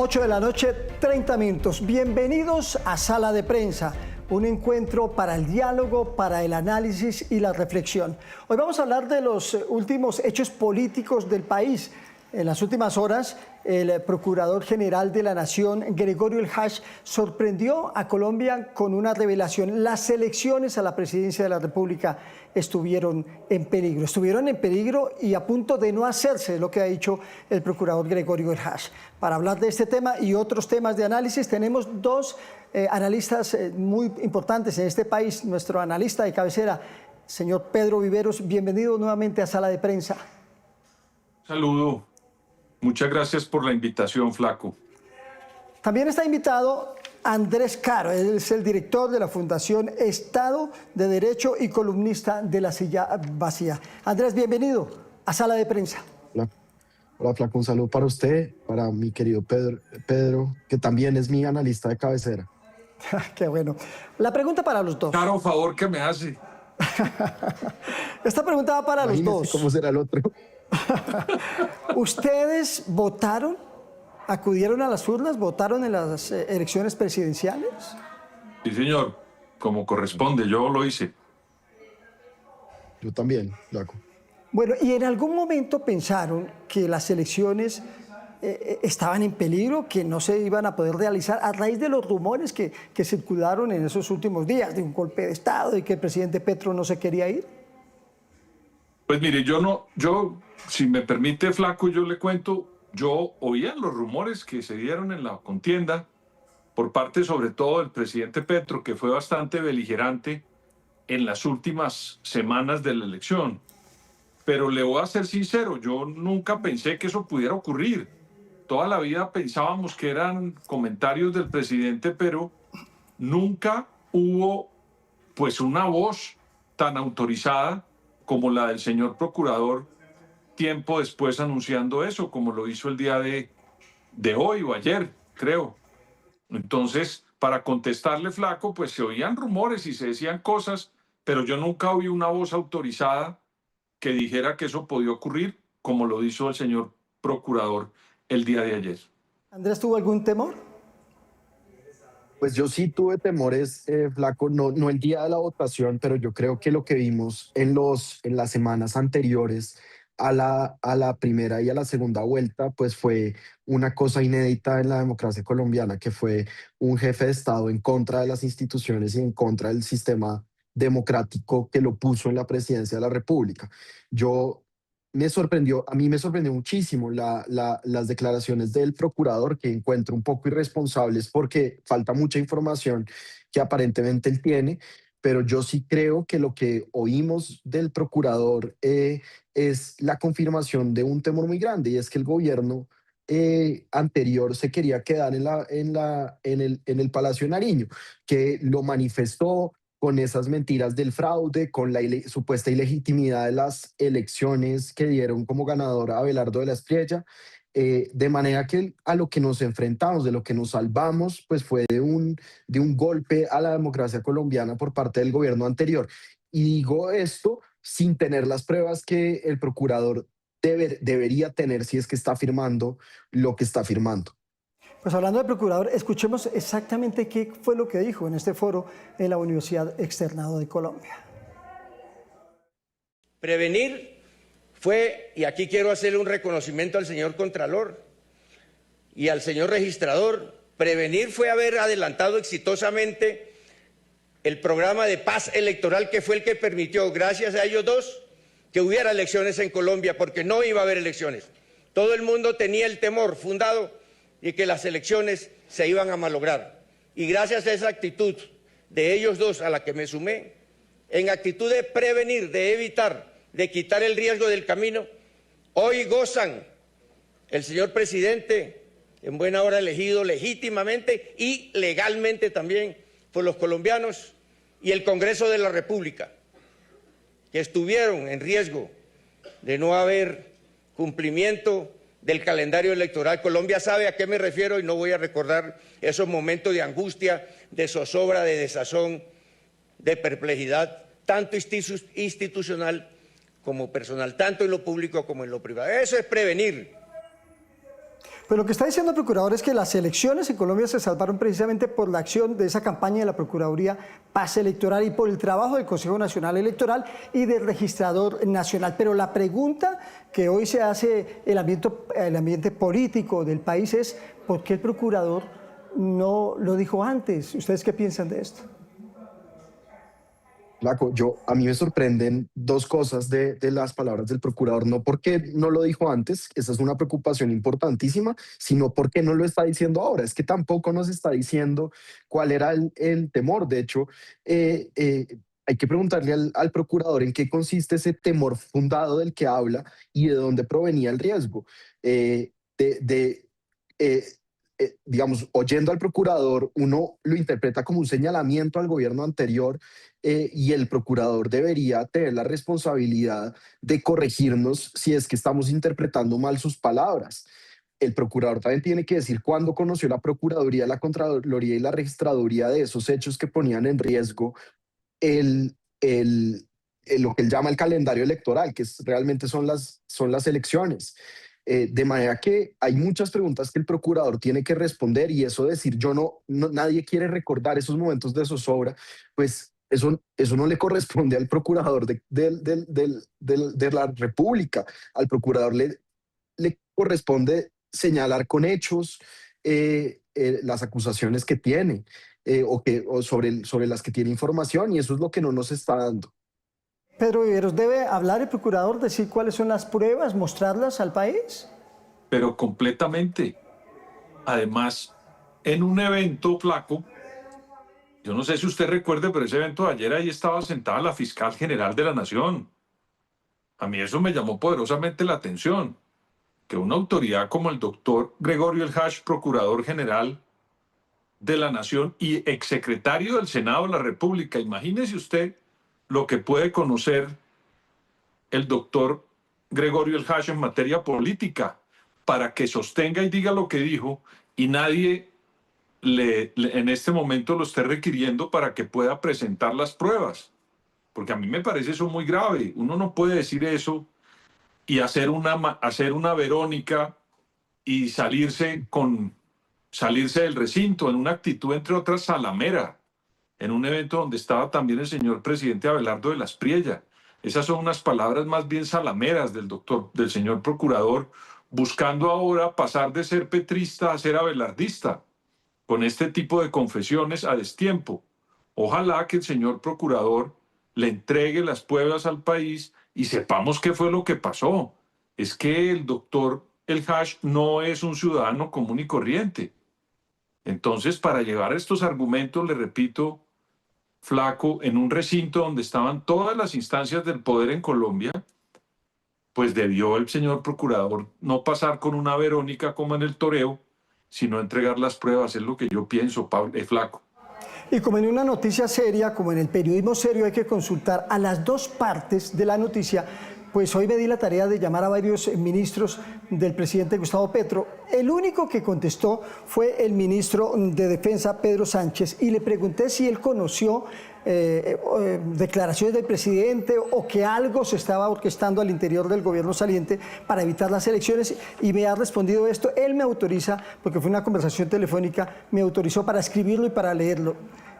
8 de la noche, 30 minutos. Bienvenidos a Sala de Prensa, un encuentro para el diálogo, para el análisis y la reflexión. Hoy vamos a hablar de los últimos hechos políticos del país. En las últimas horas, el Procurador General de la Nación, Gregorio El Hach, sorprendió a Colombia con una revelación. Las elecciones a la presidencia de la República estuvieron en peligro y a punto de no hacerse, lo que ha dicho el Procurador Gregorio El Hach. Para hablar de este tema y otros temas de análisis, tenemos dos analistas muy importantes en este país. Nuestro analista de cabecera, señor Pedro Viveros, bienvenido nuevamente a Sala de Prensa. Saludo. Muchas gracias por la invitación, Flaco. También está invitado Andrés Caro, él es el director de la Fundación Estado de Derecho y columnista de La Silla Vacía. Andrés, bienvenido a Sala de Prensa. Hola, Flaco, un saludo para usted, para mi querido Pedro, que también es mi analista de cabecera. Qué bueno. La pregunta para los dos. Claro, favor que me hace. Esta pregunta va para los dos. ¿Cómo será el otro? ¿Ustedes votaron? ¿Acudieron a las urnas? ¿Votaron en las elecciones presidenciales? Sí, señor. Como corresponde, yo lo hice. Yo también, Flaco. Bueno, ¿y en algún momento pensaron que las elecciones estaban en peligro, que no se iban a poder realizar a raíz de los rumores que circularon en esos últimos días de un golpe de Estado y que el presidente Petro no se quería ir? Pues mire, si me permite, Flaco, yo le cuento, yo oía los rumores que se dieron en la contienda por parte sobre todo del presidente Petro, que fue bastante beligerante en las últimas semanas de la elección. Pero le voy a ser sincero, yo nunca pensé que eso pudiera ocurrir. Toda la vida pensábamos que eran comentarios del presidente, pero nunca hubo pues una voz tan autorizada como la del señor procurador tiempo después anunciando eso, como lo hizo el día de hoy o ayer, creo. Entonces, para contestarle, Flaco, pues se oían rumores y se decían cosas, pero yo nunca oí una voz autorizada que dijera que eso podía ocurrir, como lo hizo el señor procurador el día de ayer. ¿Andrés tuvo algún temor? Pues yo sí tuve temores, Flaco, no el día de la votación, pero yo creo que lo que vimos en las semanas anteriores a la primera y a la segunda vuelta, pues fue una cosa inédita en la democracia colombiana, que fue un jefe de Estado en contra de las instituciones y en contra del sistema democrático que lo puso en la presidencia de la República. A mí me sorprendió muchísimo las declaraciones del procurador, que encuentro un poco irresponsables porque falta mucha información que aparentemente él tiene, pero yo sí creo que lo que oímos del procurador es la confirmación de un temor muy grande, y es que el gobierno anterior se quería quedar en el Palacio de Nariño, que lo manifestó con esas mentiras del fraude, con la supuesta ilegitimidad de las elecciones que dieron como ganador a Abelardo de la Espriella, de manera que a lo que nos enfrentamos, de lo que nos salvamos, pues fue de un golpe a la democracia colombiana por parte del gobierno anterior. Y digo esto sin tener las pruebas que el procurador debería tener si es que está afirmando lo que está afirmando. Pues hablando del procurador, escuchemos exactamente qué fue lo que dijo en este foro en la Universidad Externado de Colombia. Prevenir fue, y aquí quiero hacerle un reconocimiento al señor Contralor y al señor Registrador, prevenir fue haber adelantado exitosamente el programa de paz electoral, que fue el que permitió, gracias a ellos dos, que hubiera elecciones en Colombia, porque no iba a haber elecciones. Todo el mundo tenía el temor fundado y que las elecciones se iban a malograr. Y gracias a esa actitud de ellos dos, a la que me sumé, en actitud de prevenir, de evitar, de quitar el riesgo del camino, hoy gozan el señor presidente, en buena hora elegido legítimamente y legalmente también por los colombianos, y el Congreso de la República, que estuvieron en riesgo de no haber cumplimiento del calendario electoral. Colombia sabe a qué me refiero y no voy a recordar esos momentos de angustia, de zozobra, de desazón, de perplejidad, tanto institucional como personal, tanto en lo público como en lo privado. Eso es prevenir. Pues lo que está diciendo el procurador es que las elecciones en Colombia se salvaron precisamente por la acción de esa campaña de la Procuraduría Paz Electoral y por el trabajo del Consejo Nacional Electoral y del Registrador Nacional. Pero la pregunta que hoy se hace el ambiente político del país es ¿por qué el procurador no lo dijo antes? ¿Ustedes qué piensan de esto? Flaco, a mí me sorprenden dos cosas de las palabras del procurador, no porque no lo dijo antes, esa es una preocupación importantísima, sino porque no lo está diciendo ahora. Es que tampoco nos está diciendo cuál era el temor. De hecho, hay que preguntarle al procurador en qué consiste ese temor fundado del que habla y de dónde provenía el riesgo. Eh, de, de, eh, digamos, oyendo al procurador, uno lo interpreta como un señalamiento al gobierno anterior, y el procurador debería tener la responsabilidad de corregirnos si es que estamos interpretando mal sus palabras. El procurador también tiene que decir cuándo conoció la Procuraduría, la Contraloría y la Registraduría de esos hechos que ponían en riesgo el, lo que él llama el calendario electoral, que realmente son las elecciones. De manera que hay muchas preguntas que el procurador tiene que responder, y eso decir nadie quiere recordar esos momentos de zozobra, pues eso no le corresponde al procurador de la República. Al procurador le corresponde señalar con hechos las acusaciones que tiene, o sobre las que tiene información, y eso es lo que no nos está dando. Pedro Viveros, ¿debe hablar el procurador, decir cuáles son las pruebas, mostrarlas al país? Pero completamente. Además, en un evento, Flaco, yo no sé si usted recuerde, pero ese evento de ayer ahí estaba sentada la fiscal general de la Nación. A mí eso me llamó poderosamente la atención, que una autoridad como el doctor Gregorio El Hash, procurador general de la Nación y exsecretario del Senado de la República, imagínese usted lo que puede conocer el doctor Gregorio El Hash en materia política para que sostenga y diga lo que dijo y nadie en este momento lo esté requiriendo para que pueda presentar las pruebas. Porque a mí me parece eso muy grave. Uno no puede decir eso y hacer una Verónica y salirse del recinto en una actitud, entre otras, salamera, en un evento donde estaba también el señor presidente Abelardo de la Espriella. Esas son unas palabras más bien salameras del señor procurador, buscando ahora pasar de ser petrista a ser abelardista, con este tipo de confesiones a destiempo. Ojalá que el señor procurador le entregue las pruebas al país y sepamos qué fue lo que pasó. Es que el doctor El Hash no es un ciudadano común y corriente. Entonces, para llevar estos argumentos, le repito, Flaco, en un recinto donde estaban todas las instancias del poder en Colombia, pues debió el señor procurador no pasar con una Verónica como en el toreo, sino entregar las pruebas. Es lo que yo pienso, Flaco. Y como en una noticia seria, como en el periodismo serio, hay que consultar a las dos partes de la noticia, pues hoy me di la tarea de llamar a varios ministros del presidente Gustavo Petro. El único que contestó fue el ministro de Defensa, Pedro Sánchez, y le pregunté si él conoció declaraciones del presidente o que algo se estaba orquestando al interior del gobierno saliente para evitar las elecciones, y me ha respondido esto. Él me autoriza, porque fue una conversación telefónica, me autorizó para escribirlo y para leerlo.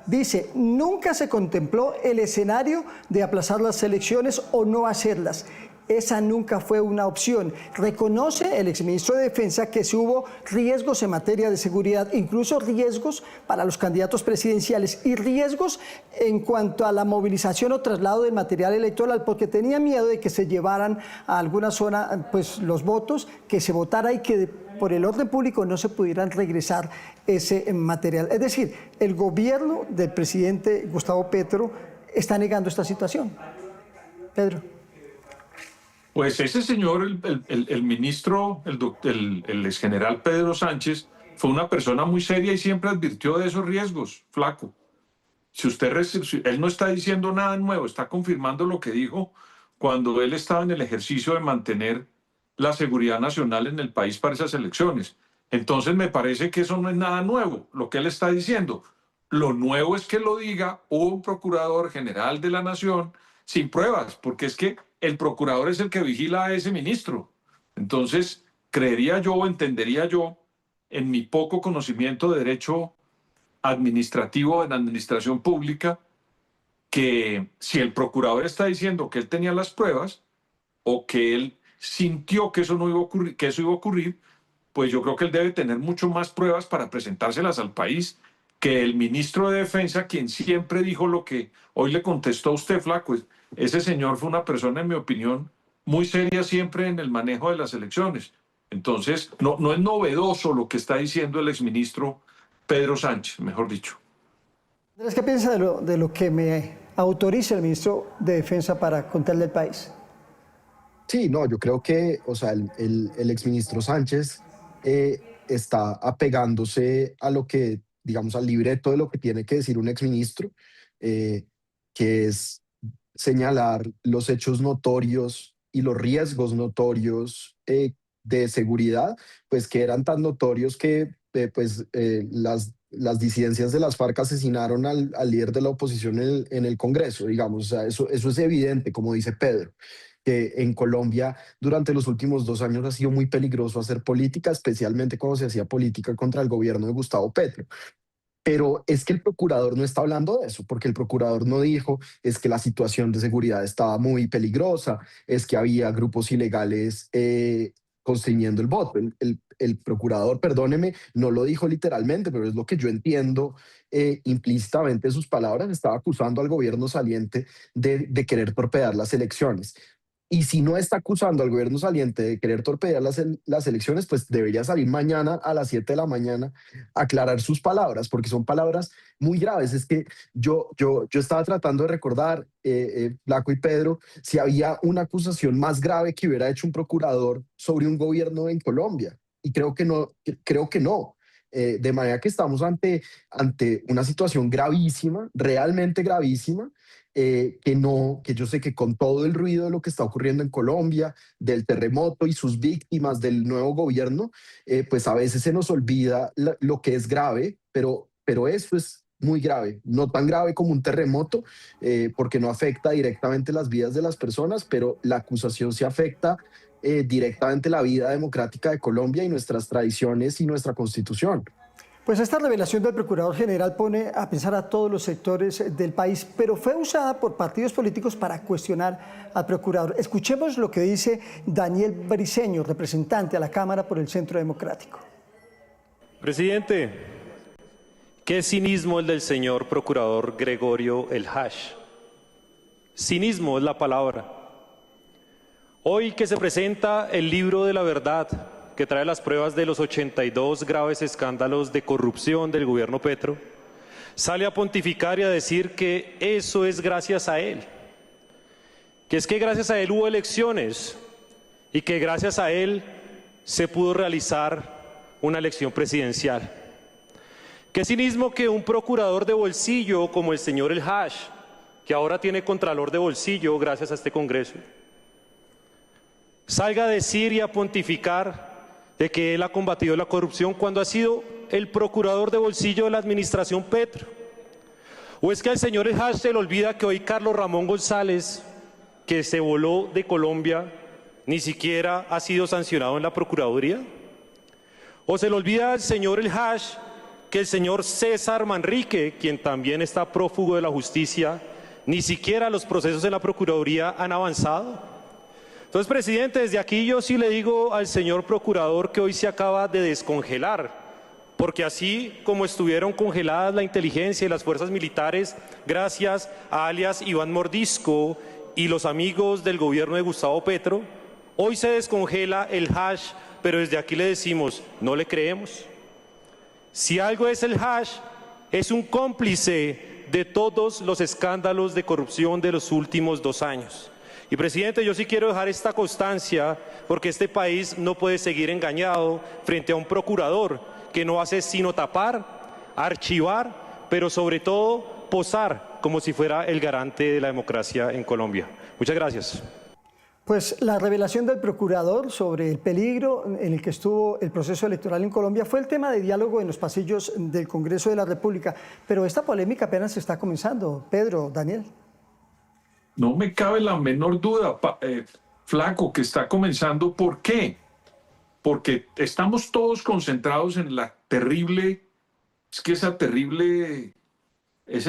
Dice, nunca se contempló el escenario de aplazar las elecciones o no hacerlas. Esa nunca fue una opción. Reconoce el exministro de Defensa que sí hubo riesgos en materia de seguridad, incluso riesgos para los candidatos presidenciales y riesgos en cuanto a la movilización o traslado del material electoral, porque tenía miedo de que se llevaran a alguna zona pues, los votos, que se votara y que por el orden público no se pudieran regresar ese material. Es decir, el gobierno del presidente Gustavo Petro está negando esta situación. Pedro. Pues ese señor, el ministro, el exgeneral Pedro Sánchez, fue una persona muy seria y siempre advirtió de esos riesgos, Flaco. Él no está diciendo nada nuevo, está confirmando lo que dijo cuando él estaba en el ejercicio de mantener la seguridad nacional en el país para esas elecciones. Entonces me parece que eso no es nada nuevo, lo que él está diciendo. Lo nuevo es que lo diga un procurador general de la Nación sin pruebas, porque es que el procurador es el que vigila a ese ministro. Entonces, creería yo o entendería yo en mi poco conocimiento de derecho administrativo en administración pública, que si el procurador está diciendo que él tenía las pruebas o que él sintió que eso no iba a ocurrir, que eso iba a ocurrir, pues yo creo que él debe tener mucho más pruebas para presentárselas al país que el ministro de Defensa, quien siempre dijo lo que hoy le contestó a usted, Flaco. Ese señor fue una persona, en mi opinión, muy seria siempre en el manejo de las elecciones. Entonces, no es novedoso lo que está diciendo el exministro Pedro Sánchez, mejor dicho. Andrés, ¿qué piensa de lo que me autoriza el ministro de Defensa para contarle al país? Sí, no, yo creo que, o sea, el exministro Sánchez está apegándose a lo que, digamos, al libreto de lo que tiene que decir un exministro, que es señalar los hechos notorios y los riesgos notorios de seguridad, pues que eran tan notorios que las disidencias de las FARC asesinaron al líder de la oposición en el Congreso, digamos. O sea, eso es evidente, como dice Pedro, que en Colombia durante los últimos 2 años ha sido muy peligroso hacer política, especialmente cuando se hacía política contra el gobierno de Gustavo Petro. Pero es que el procurador no está hablando de eso, porque el procurador no dijo es que la situación de seguridad estaba muy peligrosa, es que había grupos ilegales constriñendo el voto. El procurador, perdóneme, no lo dijo literalmente, pero es lo que yo entiendo implícitamente de sus palabras. Estaba acusando al gobierno saliente de querer torpedear las elecciones. Y si no está acusando al gobierno saliente de querer torpedear las elecciones, pues debería salir mañana a las 7 de la mañana a aclarar sus palabras, porque son palabras muy graves. Es que yo estaba tratando de recordar, Flaco y Pedro, si había una acusación más grave que hubiera hecho un procurador sobre un gobierno en Colombia. Y creo que no, creo que no. De manera que estamos ante una situación gravísima, realmente gravísima, que yo sé que con todo el ruido de lo que está ocurriendo en Colombia, del terremoto y sus víctimas, del nuevo gobierno, pues a veces se nos olvida lo que es grave, pero eso es muy grave, no tan grave como un terremoto, porque no afecta directamente las vidas de las personas, pero la acusación sí afecta directamente la vida democrática de Colombia y nuestras tradiciones y nuestra constitución. Pues esta revelación del Procurador General pone a pensar a todos los sectores del país, pero fue usada por partidos políticos para cuestionar al Procurador. Escuchemos lo que dice Daniel Briceño, representante a la Cámara por el Centro Democrático. Presidente, qué cinismo el del señor Procurador Gregorio El Hash. Cinismo es la palabra. Hoy que se presenta el libro de la verdad, que trae las pruebas de los 82 graves escándalos de corrupción del gobierno Petro, sale a pontificar y a decir que eso es gracias a él, que es que gracias a él hubo elecciones y que gracias a él se pudo realizar una elección presidencial. Qué cinismo que un procurador de bolsillo como el señor El Hash, que ahora tiene contralor de bolsillo gracias a este Congreso, salga a decir y a pontificar de que él ha combatido la corrupción cuando ha sido el procurador de bolsillo de la administración Petro. ¿O es que al señor El Hash se le olvida que hoy Carlos Ramón González, que se voló de Colombia, ni siquiera ha sido sancionado en la Procuraduría? ¿O se le olvida al señor El Hash que el señor César Manrique, quien también está prófugo de la justicia, ni siquiera los procesos en la Procuraduría han avanzado? Entonces, presidente, desde aquí yo sí le digo al señor procurador que hoy se acaba de descongelar, porque así como estuvieron congeladas la inteligencia y las fuerzas militares gracias a alias Iván Mordisco y los amigos del gobierno de Gustavo Petro, hoy se descongela El Hash, pero desde aquí le decimos, no le creemos. Si algo es El Hash, es un cómplice de todos los escándalos de corrupción de los últimos 2 años. Y presidente, yo sí quiero dejar esta constancia porque este país no puede seguir engañado frente a un procurador que no hace sino tapar, archivar, pero sobre todo posar como si fuera el garante de la democracia en Colombia. Muchas gracias. Pues la revelación del procurador sobre el peligro en el que estuvo el proceso electoral en Colombia fue el tema de diálogo en los pasillos del Congreso de la República, pero esta polémica apenas está comenzando. Pedro, Daniel. No me cabe la menor duda, Flaco, que está comenzando. ¿Por qué? porque estamos todos concentrados en la terrible, es que ese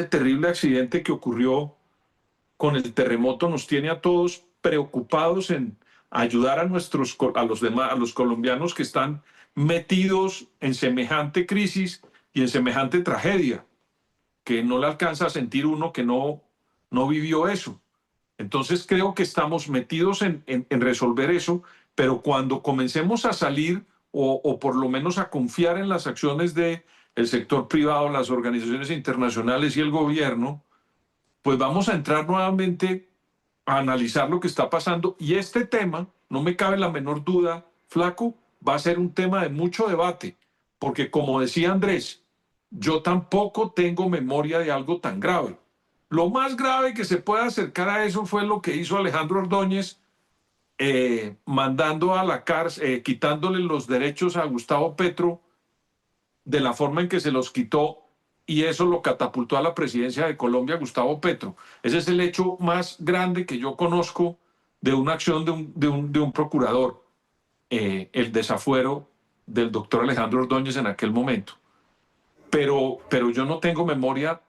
terrible accidente que ocurrió con el terremoto nos tiene a todos preocupados en ayudar a los colombianos que están metidos en semejante crisis y en semejante tragedia, que no le alcanza a sentir uno que no vivió eso. Entonces creo que estamos metidos en resolver eso, pero cuando comencemos a salir o por lo menos a confiar en las acciones del sector privado, las organizaciones internacionales y el gobierno, pues vamos a entrar nuevamente a analizar lo que está pasando. Y este tema, no me cabe la menor duda, Flaco, va a ser un tema de mucho debate, porque como decía Andrés, yo tampoco tengo memoria de algo tan grave. Lo más grave que se puede acercar a eso fue lo que hizo Alejandro Ordóñez, mandando a la cárcel, quitándole los derechos a Gustavo Petro de la forma en que se los quitó, y eso lo catapultó a la presidencia de Colombia, Gustavo Petro. Ese es el hecho más grande que yo conozco de una acción de un procurador, el desafuero del doctor Alejandro Ordóñez en aquel momento. Pero yo no tengo memoria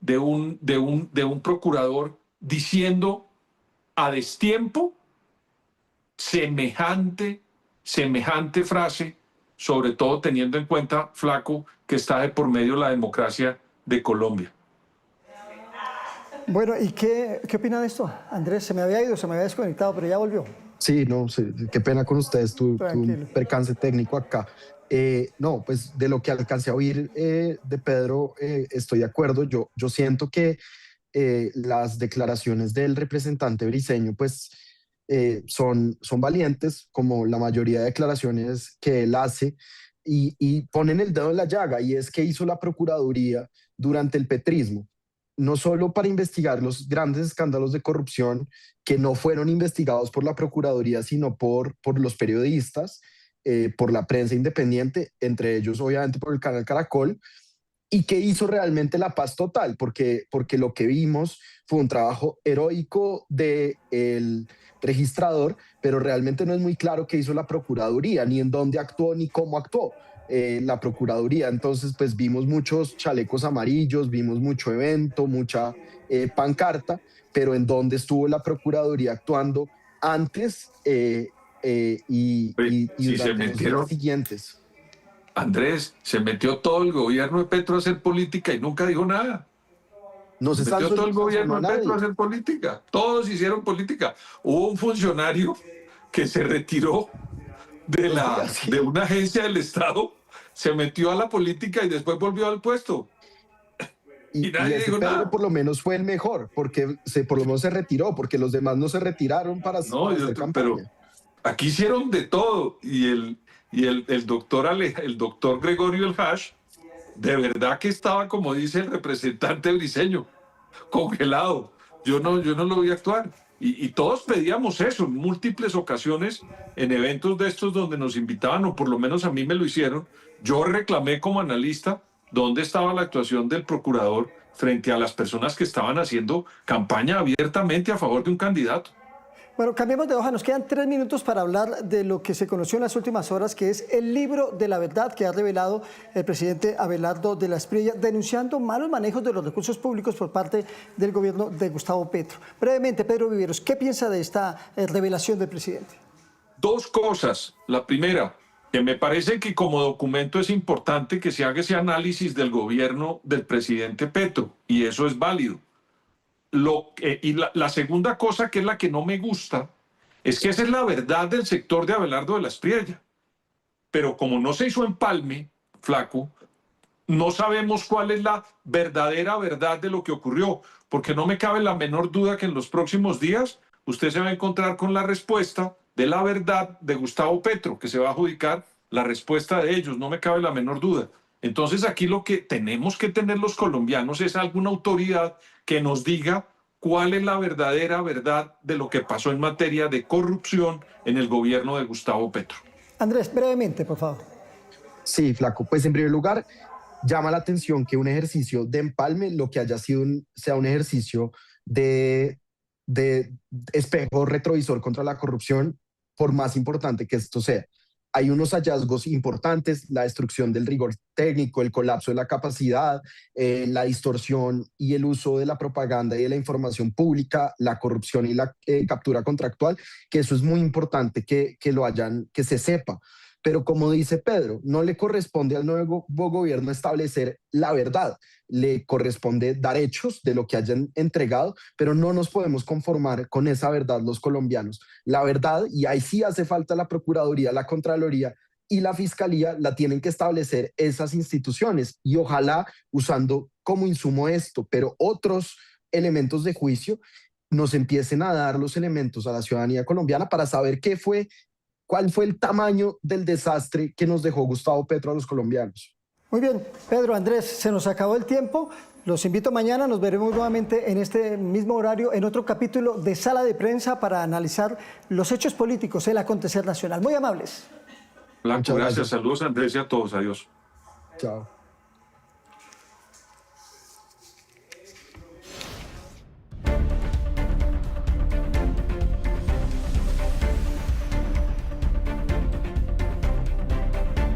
de un procurador diciendo a destiempo semejante frase, sobre todo teniendo en cuenta, Flaco, que está de por medio la democracia de Colombia. Bueno, ¿y qué opina de esto? Andrés, se me había ido, se me había desconectado, pero ya volvió. Sí, no, sí, qué pena con ustedes, tuve un percance técnico acá. No, pues de lo que alcancé a oír de Pedro, estoy de acuerdo. Yo siento que las declaraciones del representante Briceño, pues son valientes, como la mayoría de declaraciones que él hace, y ponen el dedo en la llaga, y es que hizo la Procuraduría durante el petrismo, no solo para investigar los grandes escándalos de corrupción que no fueron investigados por la Procuraduría, sino por los periodistas, por la prensa independiente, entre ellos obviamente por el canal Caracol, y que hizo realmente la paz total, porque lo que vimos fue un trabajo heroico del registrador, pero realmente no es muy claro qué hizo la Procuraduría, ni en dónde actuó, ni cómo actuó la Procuraduría. Entonces, pues vimos muchos chalecos amarillos, vimos mucho evento, mucha pancarta, pero en dónde estuvo la Procuraduría actuando antes y durante los días siguientes. Andrés, se metió todo el gobierno de Petro a hacer política y nunca dijo nada. Se metió todo el gobierno de Petro a hacer política. Todos hicieron política. Hubo un funcionario que se retiró de una agencia del Estado, se metió a la política y después volvió al puesto. Y nadie dijo nada. Por lo menos fue el mejor, porque por lo menos se retiró, porque los demás no se retiraron para hacer campaña. Pero aquí hicieron de todo, y el doctor Gregorio El Hash, de verdad que estaba, como dice el representante Briceño, congelado. Yo no lo vi actuar. Y todos pedíamos eso en múltiples ocasiones, en eventos de estos donde nos invitaban, o por lo menos a mí me lo hicieron. Yo reclamé como analista dónde estaba la actuación del procurador frente a las personas que estaban haciendo campaña abiertamente a favor de un candidato. Bueno, cambiemos de hoja. Nos quedan 3 minutos para hablar de lo que se conoció en las últimas horas, que es el libro de la verdad que ha revelado el presidente Abelardo de la Espriella, denunciando malos manejos de los recursos públicos por parte del gobierno de Gustavo Petro. Brevemente, Pedro Viveros, ¿qué piensa de esta revelación del presidente? 2 cosas. La primera, que me parece que como documento es importante que se haga ese análisis del gobierno del presidente Petro, y eso es válido. La segunda cosa, que es la que no me gusta, es que esa es la verdad del sector de Abelardo de la Espriella. Pero como no se hizo empalme, Flaco, no sabemos cuál es la verdadera verdad de lo que ocurrió, porque no me cabe la menor duda que en los próximos días usted se va a encontrar con la respuesta de la verdad de Gustavo Petro, que se va a adjudicar la respuesta de ellos, no me cabe la menor duda. Entonces aquí lo que tenemos que tener los colombianos es alguna autoridad que nos diga cuál es la verdadera verdad de lo que pasó en materia de corrupción en el gobierno de Gustavo Petro. Andrés, brevemente, por favor. Sí, Flaco. Pues en primer lugar, llama la atención que un ejercicio de empalme, lo que haya sido sea un ejercicio de espejo retrovisor contra la corrupción, por más importante que esto sea. hay unos hallazgos importantes, la destrucción del rigor técnico, el colapso de la capacidad, la distorsión y el uso de la propaganda y de la información pública, la corrupción y la captura contractual, que eso es muy importante que se sepa. Pero como dice Pedro, no le corresponde al nuevo gobierno establecer la verdad, le corresponde dar hechos de lo que hayan entregado, pero no nos podemos conformar con esa verdad los colombianos. La verdad, y ahí sí hace falta la Procuraduría, la Contraloría y la Fiscalía, la tienen que establecer esas instituciones y ojalá usando como insumo esto, pero otros elementos de juicio nos empiecen a dar los elementos a la ciudadanía colombiana para saber cuál fue el tamaño del desastre que nos dejó Gustavo Petro a los colombianos. Muy bien, Pedro, Andrés, se nos acabó el tiempo. Los invito mañana, nos veremos nuevamente en este mismo horario en otro capítulo de Sala de Prensa para analizar los hechos políticos, el acontecer nacional. Muy amables. Blanco, gracias. Saludos a Andrés y a todos. Adiós. Chao.